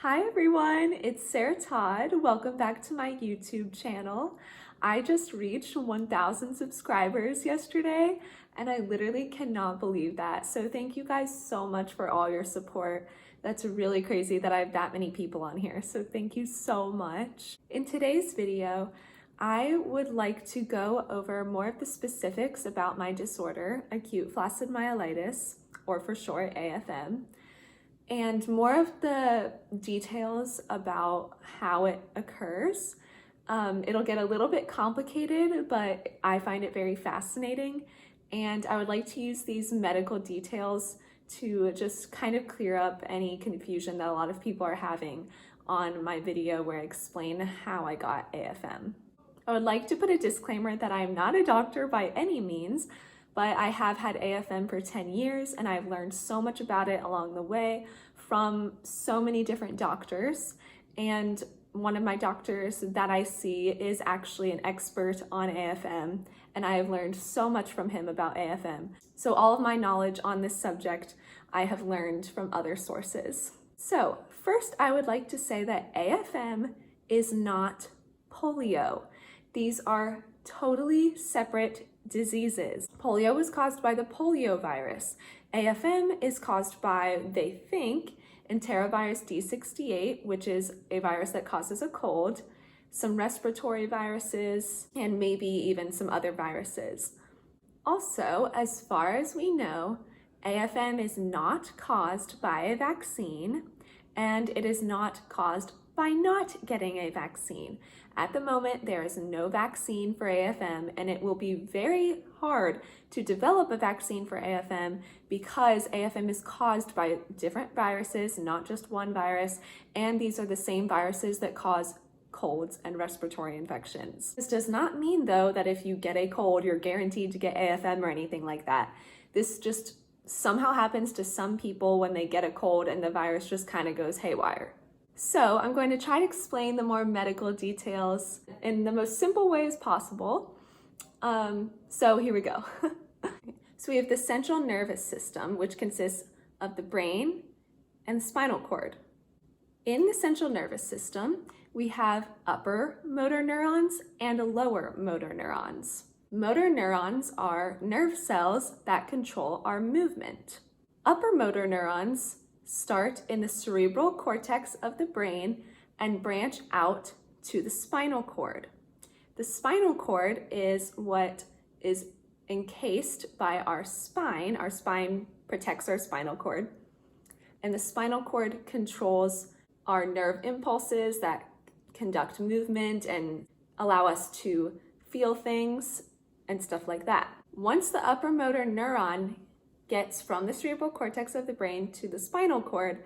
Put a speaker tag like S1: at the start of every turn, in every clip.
S1: Hi everyone, it's Sarah Todd. Welcome back to my YouTube channel. I just reached 1,000 subscribers yesterday and I literally cannot believe that. So thank you guys so much for all your support. That's really crazy that I have that many people on here. So thank you so much. In today's video, I would like to go over more of the specifics about my disorder, acute flaccid myelitis, or for short, AFM. And more of the details about how it occurs. It'll get a little bit complicated, but I find it very fascinating. And I would like to use these medical details to just kind of clear up any confusion that a lot of people are having on my video where I explain how I got AFM. I would like to put a disclaimer that I'm not a doctor by any means, but I have had AFM for 10 years and I've learned so much about it along the way from so many different doctors. And one of my doctors that I see is actually an expert on AFM, and I have learned so much from him about AFM. So all of my knowledge on this subject I have learned from other sources. So first I would like to say that AFM is not polio. These are totally separate diseases. Polio is caused by the polio virus. AFM is caused by, they think, enterovirus D68, which is a virus that causes a cold, some respiratory viruses, and maybe even some other viruses. Also, as far as we know, AFM is not caused by a vaccine, and it is not caused by not getting a vaccine. At the moment, there is no vaccine for AFM, and it will be very hard to develop a vaccine for AFM because AFM is caused by different viruses, not just one virus, and these are the same viruses that cause colds and respiratory infections. This does not mean, though, that if you get a cold, you're guaranteed to get AFM or anything like that. This just somehow happens to some people when they get a cold and the virus just kind of goes haywire. So I'm going to try to explain the more medical details in the most simple way as possible. So here we go. So we have the central nervous system, which consists of the brain and the spinal cord. In the central nervous system, we have upper motor neurons and lower motor neurons. Motor neurons are nerve cells that control our movement. Upper motor neurons start in the cerebral cortex of the brain and branch out to the spinal cord. The spinal cord is what is encased by our spine. Our spine protects our spinal cord, and the spinal cord controls our nerve impulses that conduct movement and allow us to feel things and stuff like that. Once the upper motor neuron gets from the cerebral cortex of the brain to the spinal cord,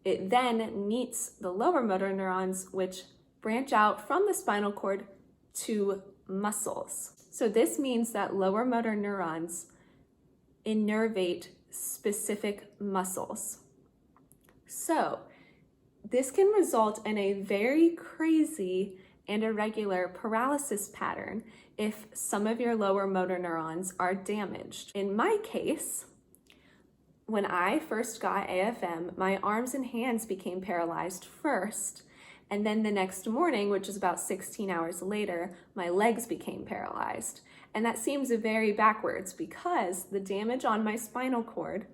S1: it then meets the lower motor neurons, which branch out from the spinal cord to muscles. So this means that lower motor neurons innervate specific muscles. So this can result in a very crazy and irregular paralysis pattern if some of your lower motor neurons are damaged. In my case, when I first got AFM, my arms and hands became paralyzed first, and then the next morning, which is about 16 hours later, my legs became paralyzed. And that seems very backwards because the damage on my spinal cord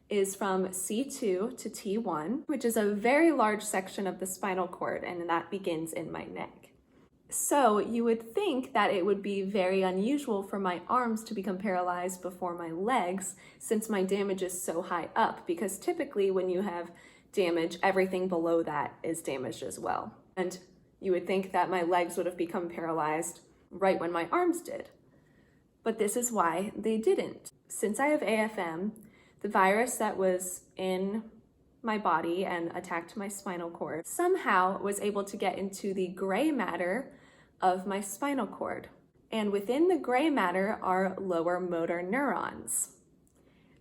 S1: is from C2 to T1, which is a very large section of the spinal cord, and that begins in my neck. So you would think that it would be very unusual for my arms to become paralyzed before my legs, since my damage is so high up, because typically when you have damage, everything below that is damaged as well. And you would think that my legs would have become paralyzed right when my arms did. But this is why they didn't. Since I have AFM, the virus that was in my body and attacked my spinal cord somehow was able to get into the gray matter of my spinal cord. And within the gray matter are lower motor neurons.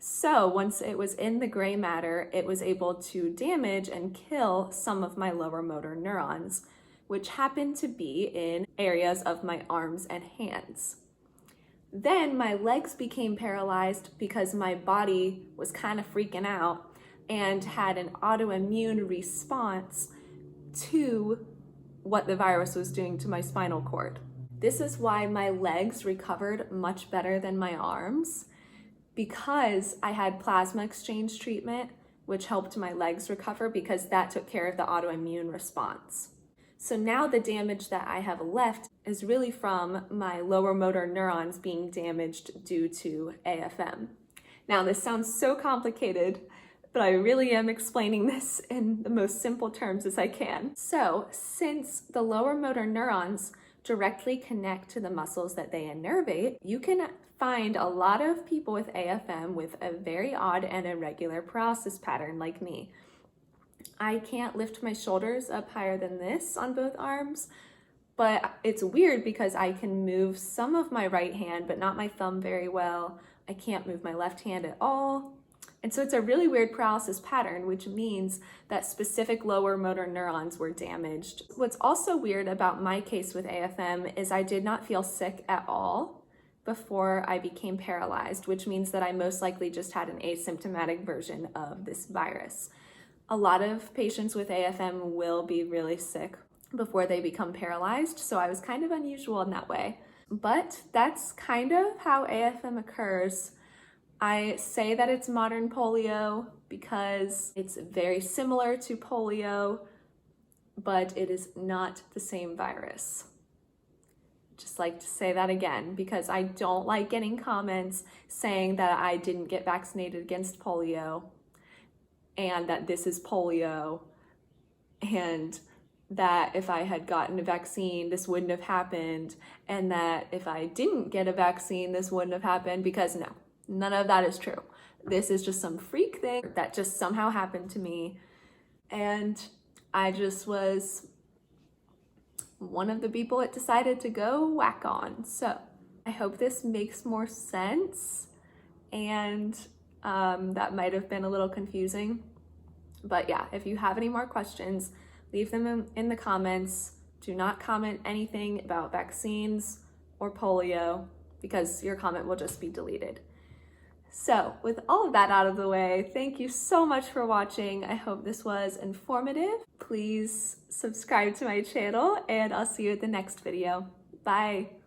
S1: So once it was in the gray matter, it was able to damage and kill some of my lower motor neurons, which happened to be in areas of my arms and hands. Then my legs became paralyzed because my body was kind of freaking out and had an autoimmune response to what the virus was doing to my spinal cord. This is why my legs recovered much better than my arms, because I had plasma exchange treatment, which helped my legs recover because that took care of the autoimmune response. So now the damage that I have left is really from my lower motor neurons being damaged due to AFM. Now this sounds so complicated, but I really am explaining this in the most simple terms as I can. So since the lower motor neurons directly connect to the muscles that they innervate, you can find a lot of people with AFM with a very odd and irregular paralysis pattern like me. I can't lift my shoulders up higher than this on both arms, but it's weird because I can move some of my right hand, but not my thumb very well. I can't move my left hand at all. And so it's a really weird paralysis pattern, which means that specific lower motor neurons were damaged. What's also weird about my case with AFM is I did not feel sick at all before I became paralyzed, which means that I most likely just had an asymptomatic version of this virus. A lot of patients with AFM will be really sick before they become paralyzed, so I was kind of unusual in that way. But that's kind of how AFM occurs. I say that it's modern polio because it's very similar to polio, but it is not the same virus. Just like to say that again, because I don't like getting comments saying that I didn't get vaccinated against polio and that this is polio, and that if I had gotten a vaccine, this wouldn't have happened, and that if I didn't get a vaccine, this wouldn't have happened, because no, none of that is true. This is just some freak thing that just somehow happened to me, and I just was one of the people it decided to go whack on. So I hope this makes more sense, and that might have been a little confusing. But yeah, if you have any more questions, leave them in the comments. Do not comment anything about vaccines or polio, because your comment will just be deleted. So with all of that out of the way, thank you so much for watching. I hope this was informative. Please subscribe to my channel, and I'll see you at the next video. Bye.